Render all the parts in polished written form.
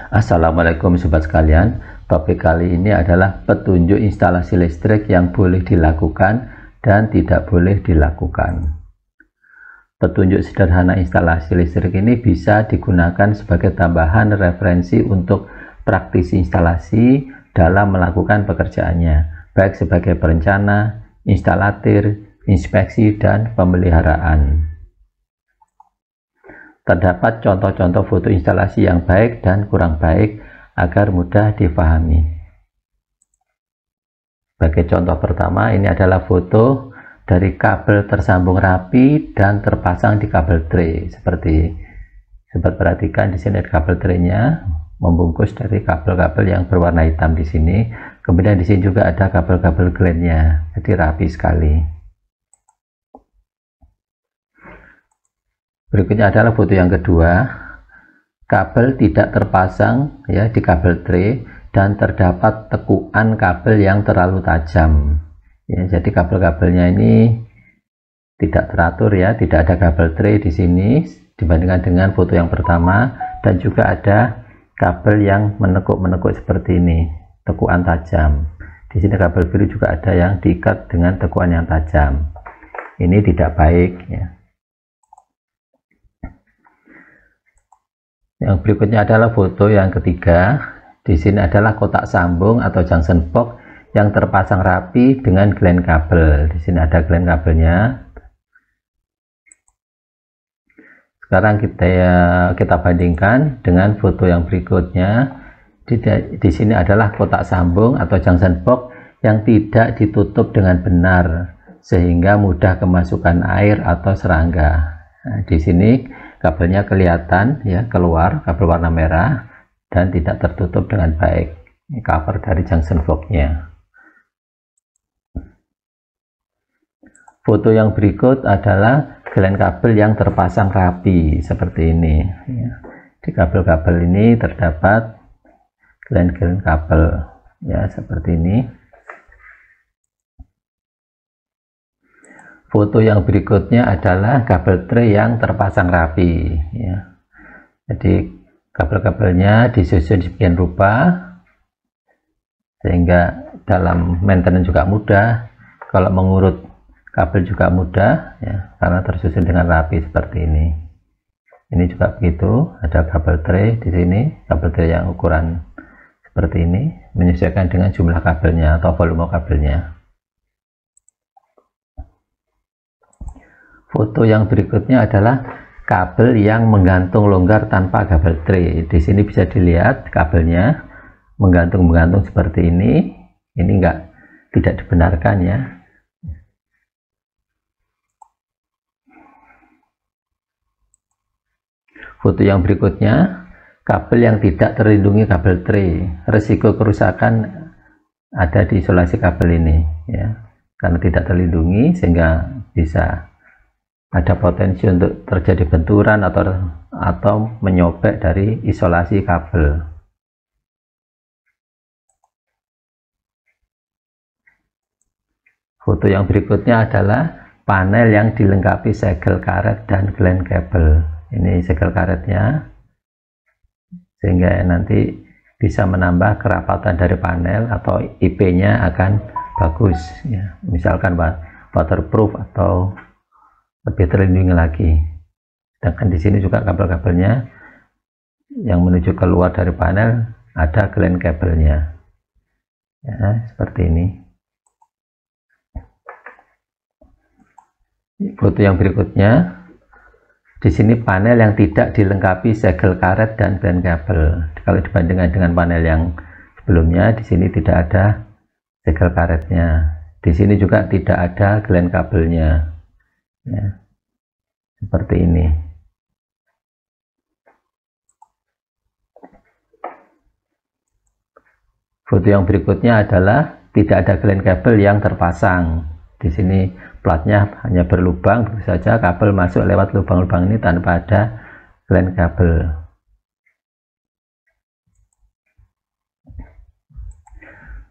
Assalamualaikum sobat sekalian. Topik kali ini adalah petunjuk instalasi listrik yang boleh dilakukan dan tidak boleh dilakukan. Petunjuk sederhana instalasi listrik ini bisa digunakan sebagai tambahan referensi untuk praktisi instalasi dalam melakukan pekerjaannya, baik sebagai perencana, instalatir, inspeksi, dan pemeliharaan. Terdapat contoh-contoh foto instalasi yang baik dan kurang baik agar mudah difahami. Sebagai contoh pertama, ini adalah foto dari kabel tersambung rapi dan terpasang di kabel tray. Seperti perhatikan di sini ada kabel traynya membungkus dari kabel-kabel yang berwarna hitam di sini. Kemudian di sini juga ada kabel-kabel glandnya, jadi rapi sekali. Berikutnya adalah foto yang kedua, kabel tidak terpasang ya di kabel tray dan terdapat tekukan kabel yang terlalu tajam. Ya, jadi kabel-kabelnya ini tidak teratur ya, tidak ada kabel tray di sini dibandingkan dengan foto yang pertama, dan juga ada kabel yang menekuk-menekuk seperti ini, tekukan tajam. Di sini kabel biru juga ada yang diikat dengan tekukan yang tajam. Ini tidak baik ya. Yang berikutnya adalah foto yang ketiga. Di sini adalah kotak sambung atau junction box yang terpasang rapi dengan gland kabel. Di sini ada gland kabelnya. Sekarang kita bandingkan dengan foto yang berikutnya. Di sini adalah kotak sambung atau junction box yang tidak ditutup dengan benar sehingga mudah kemasukan air atau serangga. Nah, di sini kabelnya kelihatan ya, keluar kabel warna merah dan tidak tertutup dengan baik. Ini cover dari junction box-nya. Foto yang berikut adalah gland kabel yang terpasang rapi seperti ini ya. Di kabel-kabel ini terdapat gland kabel ya, seperti ini. Foto yang berikutnya adalah kabel tray yang terpasang rapi ya. Jadi kabel-kabelnya disusun sebagian rupa sehingga dalam maintenance juga mudah, kalau mengurut kabel juga mudah ya, karena tersusun dengan rapi seperti ini. Ini juga begitu, ada kabel tray di sini, kabel tray yang ukuran seperti ini menyesuaikan dengan jumlah kabelnya atau volume kabelnya. Foto yang berikutnya adalah kabel yang menggantung longgar tanpa kabel tray. Di sini bisa dilihat kabelnya menggantung seperti ini. Ini tidak dibenarkan ya. Foto yang berikutnya, kabel yang tidak terlindungi kabel tray. Risiko kerusakan ada di isolasi kabel ini ya, karena tidak terlindungi sehingga bisa ada potensi untuk terjadi benturan atau menyobek dari isolasi kabel. Foto yang berikutnya adalah panel yang dilengkapi segel karet dan gland kabel. Ini segel karetnya sehingga nanti bisa menambah kerapatan dari panel atau IP-nya akan bagus ya. Misalkan waterproof atau lebih terlindungi lagi. Sedangkan di sini juga kabel-kabelnya yang menuju keluar dari panel ada gland kabelnya ya, seperti ini. Foto yang berikutnya, di sini panel yang tidak dilengkapi segel karet dan gland kabel. Kalau dibandingkan dengan panel yang sebelumnya, di sini tidak ada segel karetnya. Di sini juga tidak ada gland kabelnya. Ya, seperti ini. Foto yang berikutnya adalah tidak ada gland kabel yang terpasang. Di sini platnya hanya berlubang, begitu saja kabel masuk lewat lubang-lubang ini tanpa ada gland kabel.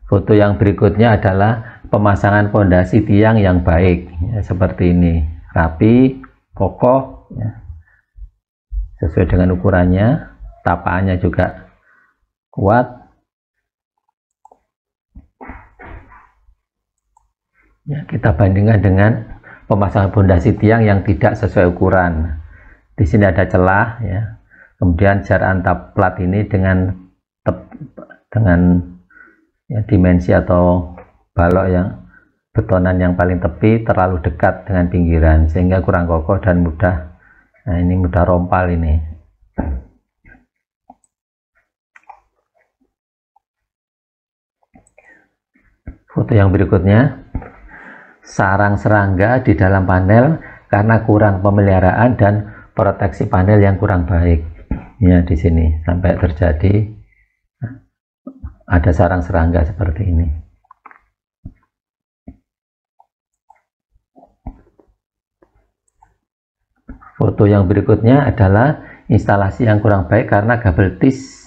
Foto yang berikutnya adalah pemasangan fondasi tiang yang baik ya, seperti ini. Rapi, kokoh ya, sesuai dengan ukurannya, tapaannya juga kuat. Ya, kita bandingkan dengan pemasangan pondasi tiang yang tidak sesuai ukuran. Di sini ada celah, ya. Kemudian jarak antar plat ini dengan ya, dimensi atau balok yang betonan yang paling tepi terlalu dekat dengan pinggiran sehingga kurang kokoh dan mudah. Nah, ini mudah rompal ini. Foto yang berikutnya, sarang serangga di dalam panel karena kurang pemeliharaan dan proteksi panel yang kurang baik. Ya, di sini sampai terjadi ada sarang serangga seperti ini. Foto yang berikutnya adalah instalasi yang kurang baik karena kabel tis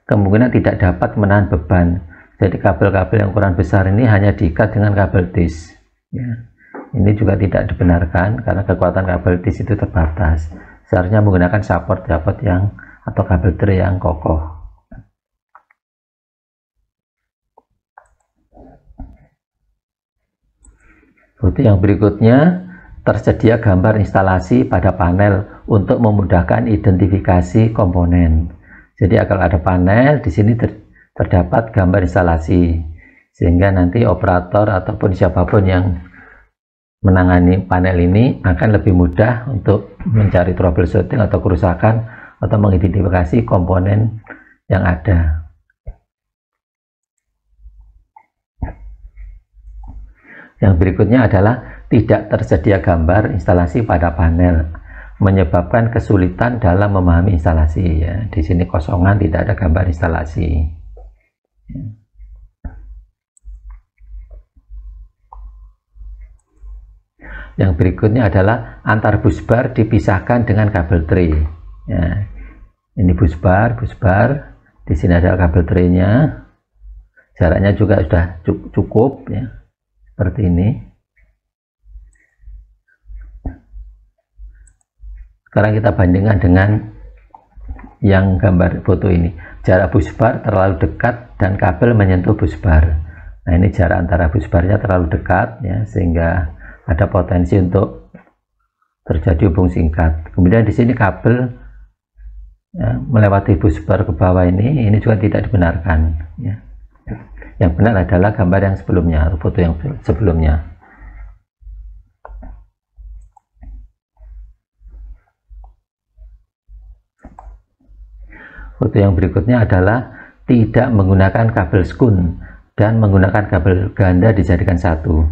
kemungkinan tidak dapat menahan beban. Jadi kabel-kabel yang ukuran besar ini hanya diikat dengan kabel tis. Ya. Ini juga tidak dibenarkan karena kekuatan kabel tis itu terbatas. Seharusnya menggunakan support yang atau kabel tray yang kokoh. Foto yang berikutnya, tersedia gambar instalasi pada panel untuk memudahkan identifikasi komponen. Jadi kalau ada panel di sini terdapat gambar instalasi sehingga nanti operator ataupun siapapun yang menangani panel ini akan lebih mudah untuk mencari troubleshooting atau kerusakan atau mengidentifikasi komponen yang ada. Yang berikutnya adalah tidak tersedia gambar instalasi pada panel, menyebabkan kesulitan dalam memahami instalasi. Ya, di sini kosongan, tidak ada gambar instalasi. Yang berikutnya adalah antar busbar dipisahkan dengan kabel tray. Ya, ini busbar. Di sini ada kabel traynya. Jaraknya juga sudah cukup, ya, seperti ini. Sekarang kita bandingkan dengan yang gambar foto ini. Jarak busbar terlalu dekat dan kabel menyentuh busbar. Nah, ini jarak antara busbarnya terlalu dekat, ya, sehingga ada potensi untuk terjadi hubung singkat. Kemudian di sini kabel, ya, melewati busbar ke bawah ini juga tidak dibenarkan. Ya. Yang benar adalah gambar yang sebelumnya atau foto yang sebelumnya. Foto yang berikutnya adalah tidak menggunakan kabel skun dan menggunakan kabel ganda dijadikan satu.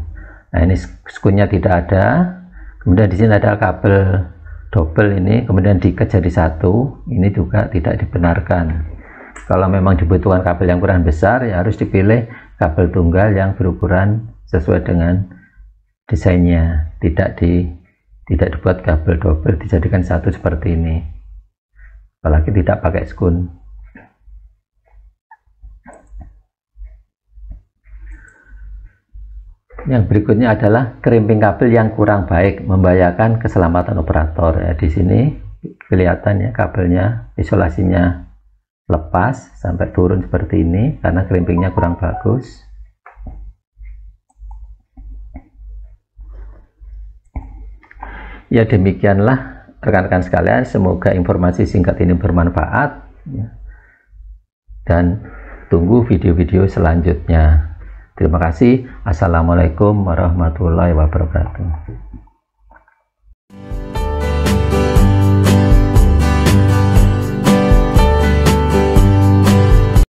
Nah, ini skunnya tidak ada. Kemudian di sini ada kabel double ini, kemudian diikat jadi satu. Ini juga tidak dibenarkan. Kalau memang dibutuhkan kabel yang ukuran besar, ya harus dipilih kabel tunggal yang berukuran sesuai dengan desainnya. Tidak dibuat kabel double dijadikan satu seperti ini. Apalagi tidak pakai skun. Yang berikutnya adalah krimping kabel yang kurang baik, membahayakan keselamatan operator. Ya, di sini kelihatan, ya, kabelnya isolasinya lepas sampai turun seperti ini karena krimpingnya kurang bagus. Ya, demikianlah rekan-rekan sekalian, semoga informasi singkat ini bermanfaat, ya. Dan tunggu video-video selanjutnya. Terima kasih. Assalamualaikum warahmatullahi wabarakatuh.